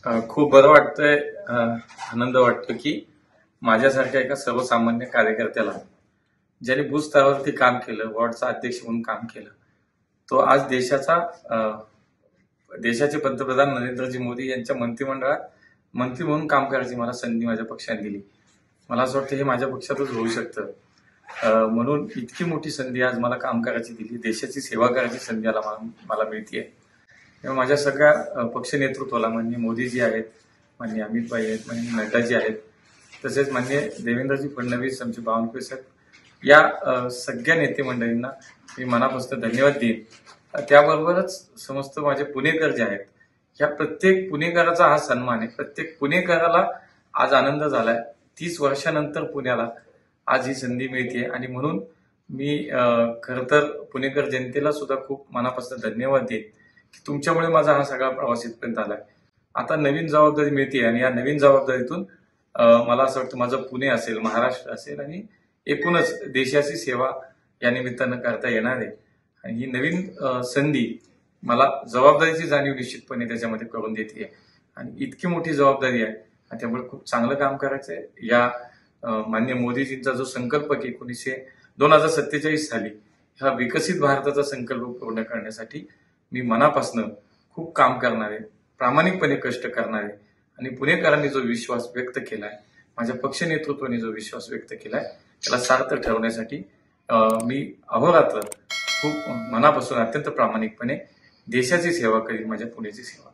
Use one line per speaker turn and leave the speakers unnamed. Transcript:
खूप बरं वाटतंय. आनंद वाटतो की माझ्यासारख्या एका सर्वसामान्य कार्यकर्त्याला ज्याने बूथ स्तरावरती काम केलं, वॉर्डचा अध्यक्ष म्हणून काम केलं, तो आज देशाचे पंतप्रधान नरेंद्रजी मोदी यांच्या मंत्रिमंडळात मंत्री म्हणून काम करायची मला संधी माझ्या पक्षाने दिली. मला असं वाटतं हे माझ्या पक्षातच होऊ शकतं. म्हणून इतकी मोठी संधी आज मला काम करायची दिली, देशाची सेवा करायची संधी मला मिळते. तेव्हा माझ्या सगळ्या पक्ष नेतृत्वाला माननीय मोदीजी आहेत, माननीय अमितभाई आहेत, माननीय नड्डाजी आहेत, तसेच माननीय देवेंद्रजी फडणवीस, आमचे बावनकुळे साहेब, या सगळ्या नेते मंडळींना मी मनापासून धन्यवाद देईन. त्याबरोबरच समस्त माझे पुणेकर जे आहेत, ह्या प्रत्येक पुणेकराचा हा सन्मान आहे. प्रत्येक पुणेकराला आज आनंद झालाय. 30 वर्षानंतर पुण्याला आज ही संधी मिळते आणि म्हणून मी खरं तर पुणेकर जनतेला सुद्धा खूप मनापासून धन्यवाद देईन की तुमच्यामुळे माझा हा सगळा प्रवास इथपर्यंत आलाय. आता नवीन जबाबदारी मिळते आणि या नवीन जबाबदारीतून मला असं वाटतं माझं पुणे असेल, महाराष्ट्र असेल आणि एकूणच देशाची सेवा या निमित्तानं करता येणार आहे. आणि ही नवीन संधी मला जबाबदारीची जाणीव निश्चितपणे त्याच्यामध्ये करून देते आणि इतकी मोठी जबाबदारी आहे आणि त्यामुळे खूप चांगलं काम करायचं आहे. या माननीय मोदीजींचा जो संकल्प की 2047 साली हा विकसित भारताचा संकल्प पूर्ण करण्यासाठी मी मनापासून खूप काम करणार आहे, प्रामाणिकपणे कष्ट करणार आहे आणि पुणेकरांनी जो विश्वास व्यक्त केलाय, माझ्या पक्ष नेतृत्वाने जो विश्वास व्यक्त केलाय, त्याला सार्थ ठरवण्यासाठी मी अहोरात्र खूप मनापासून अत्यंत प्रामाणिकपणे देशाची सेवा करीन, माझ्या पुण्याची सेवा.